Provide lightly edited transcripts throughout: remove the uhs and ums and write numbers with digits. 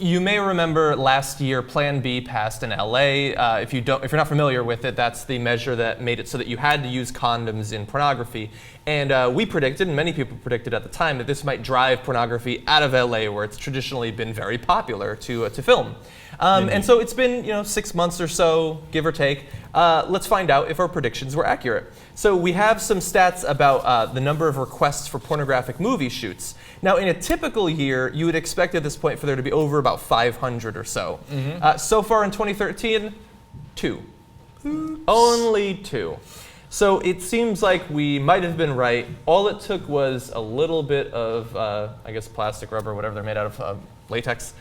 You may remember last year Plan B passed in LA. If you're not familiar with it, that's the measure that made it so that you had to use condoms in pornography. And we predicted, and many people predicted at the time, that this might drive pornography out of LA, where it's traditionally been very popular to film. And so it's been 6 months or so, give or take. Let's find out if our predictions were accurate. So we have some stats about the number of requests for pornographic movie shoots. Now, in a typical year, you would expect at this point for there to be over about 500 or so. So far in 2013, 2. Oops. Only 2. So it seems like we might have been right. All it took was a little bit of, I guess, plastic, rubber, whatever they're made out of, latex.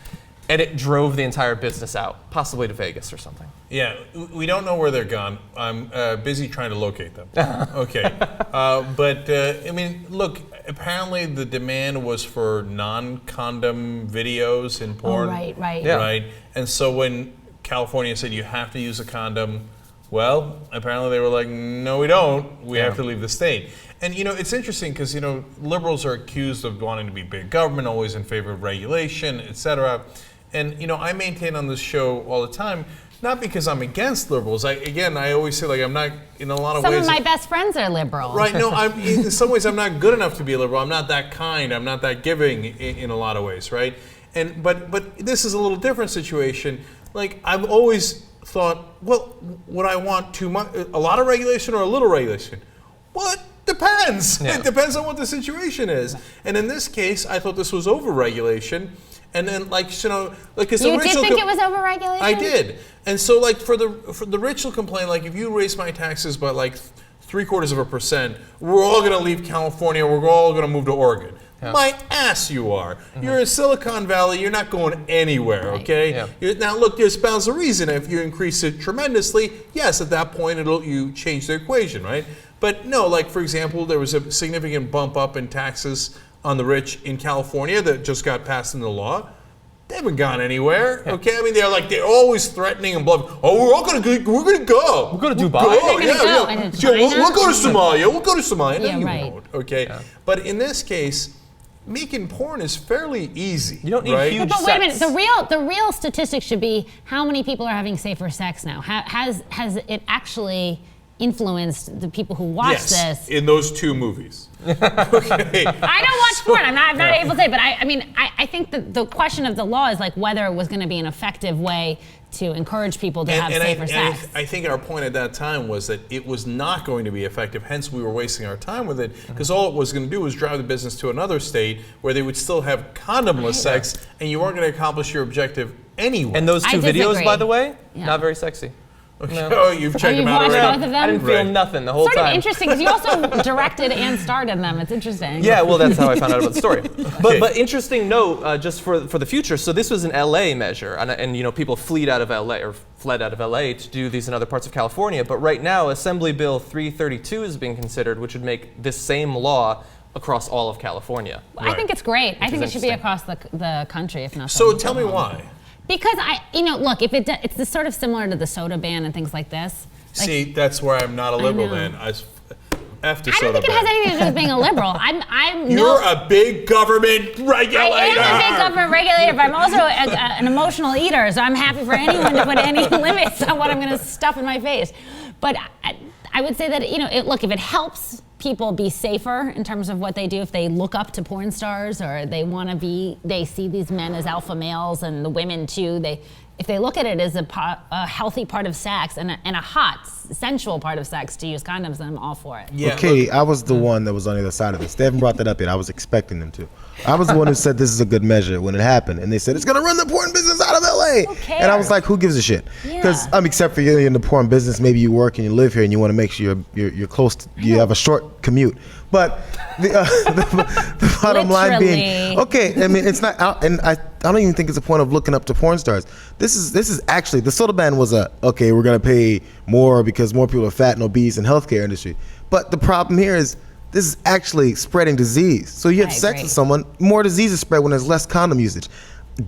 And it drove the entire business out, possibly to Vegas or something. Yeah, we don't know where they're gone. I'm busy trying to locate them. Okay, but I mean, look. Apparently, the demand was for non-condom videos in porn. Oh, right. Yeah. Right, and so when California said you have to use a condom, well, apparently they were like, no, we don't. We have to leave the state. And it's interesting because liberals are accused of wanting to be big government, always in favor of regulation, etc. And I maintain on this show all the time, not because I'm against liberals. I always say, like, I'm not, in a lot of ways. Some of my best friends are liberal. Right, no, in some ways I'm not good enough to be a liberal. I'm not that kind. I'm not that giving in a lot of ways, right? But this is a little different situation. Like, I've always thought, well, would I want too much, a lot of regulation or a little regulation? Well, it depends. Yeah. It depends on what the situation is. And in this case, I thought this was over-regulation. And then, like, you did think it was overregulation? I did. And so, like, for the rich will complain, like, if you raise my taxes by like 0.75%, we're all going to leave California. We're all going to move to Oregon. Yeah. My ass, you are. Mm-hmm. You're in Silicon Valley. You're not going anywhere. Right. Okay. Yeah. Now, look, there's bounds of reason. If you increase it tremendously, yes, at that point you change the equation, right? But no, like, for example, there was a significant bump up in taxes on the rich in California that just got passed into law. They haven't gone anywhere. Okay, I mean they're always threatening and bluffing. Oh, we're gonna go. We're going to Dubai. We'll go to Somalia. We'll go to Somalia. No, you right. won't. Okay, but in this case, making porn is fairly easy. You don't need huge But wait a minute. The real statistic should be how many people are having safer sex now. Has it actually influenced the people who watch this? In those 2 movies. Okay. I don't watch porn. I'm not able to say, but I think the question of the law is like whether it was going to be an effective way to encourage people to have safer sex. I think our point at that time was that it was not going to be effective. Hence, we were wasting our time with it because all it was going to do was drive the business to another state where they would still have condomless sex, and you weren't going to accomplish your objective anyway. And those 2 videos, by the way, not very sexy. No. Oh, you've checked them out already? already? Both of them? I didn't feel nothing the whole time. Sort of interesting because you also directed and starred in them. It's interesting. Yeah, well, that's how I found out about the story. But interesting note, just for the future. So this was an LA measure, and people fled out of LA to do these in other parts of California. But right now, Assembly Bill 332 is being considered, which would make this same law across all of California. Well, I think it's great. I think it should be across the country, if not. So tell me why. Because look, if it's sort of similar to the soda ban and things like this. Like, see, that's where I'm not a liberal then. After I don't think it has anything to do with being a liberal. You're a big government regulator. I am a big government regulator, but I'm also an emotional eater, so I'm happy for anyone to put any limits on what I'm going to stuff in my face. But I would say that, look, if it helps people be safer in terms of what they do, if they look up to porn stars or they see these men as alpha males and the women too, if they look at it as a healthy part of sex and a hot, sensual part of sex to use condoms, then I'm all for it. Yeah. Well, Katie, I was the one that was on the other side of this. They haven't brought that up yet. I was expecting them to. I was the one who said this is a good measure when it happened, and they said it's going to run the porn business out of LA. Who cares? And I was like, who gives a shit? Because except for you in the porn business, maybe you work and you live here and you want to make sure you're close to, you have a short commute. But the bottom line being, okay, I mean, it's not, and I don't even think it's a point of looking up to porn stars. This is actually, the soda ban was okay, we're going to pay more because more people are fat and obese in healthcare industry. But the problem here is, this is actually spreading disease. So you have sex with someone, more disease is spread when there's less condom usage.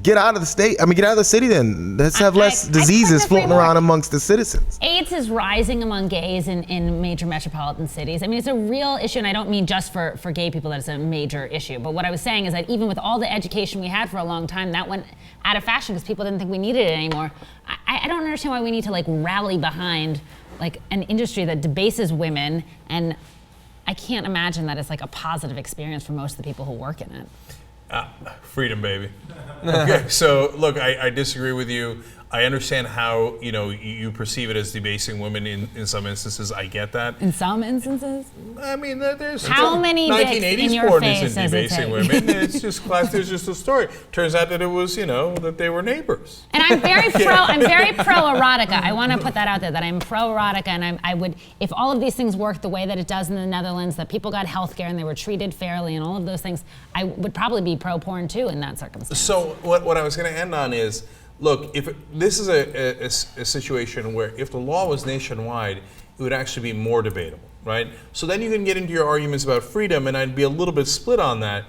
get out of the state. I mean, get out of the city then. Let's have less diseases floating around amongst the citizens. AIDS is rising among gays in major metropolitan cities. I mean, it's a real issue, and I don't mean just for gay people that it's a major issue. But what I was saying is that even with all the education we had for a long time, that went out of fashion because people didn't think we needed it anymore. I don't understand why we need to like rally behind like an industry that debases women, and I can't imagine that it's like a positive experience for most of the people who work in it. Freedom, baby. Okay, so look, I disagree with you. I understand how you perceive it as debasing women in some instances. I get that. In some instances? I mean, there's how many dicks 1980s in your porn face isn't does it debasing take? women. It's just class. There's just a story. Turns out that it was that they were neighbors. And I'm very pro erotica. I want to put that out there that I'm pro erotica, and I would, if all of these things worked the way that it does in the Netherlands, that people got health care and they were treated fairly and all of those things, I would probably be pro porn too in that circumstance. So what I was going to end on is, look, if this is a situation where if the law was nationwide, it would actually be more debatable, right? So then you can get into your arguments about freedom, and I'd be a little bit split on that,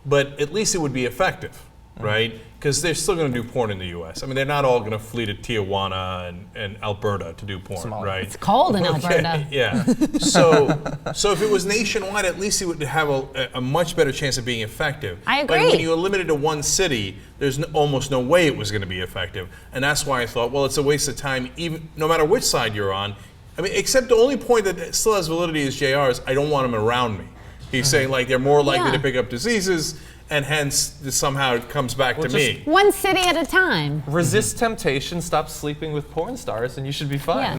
but at least it would be effective, right? Because they're still going to do porn in the U.S. I mean, they're not all going to flee to Tijuana and Alberta to do porn, right? It's cold in Alberta. Yeah. So if it was nationwide, at least it would have a much better chance of being effective. I agree. Like when you limit it to one city, there's almost no way it was going to be effective, and that's why I thought, well, it's a waste of time, even no matter which side you're on. I mean, except the only point that still has validity is JR's. I don't want them around me. He's saying like they're more likely to pick up diseases, and hence somehow it comes back to me. One city at a time. Resist temptation, stop sleeping with porn stars, and you should be fine. Yeah.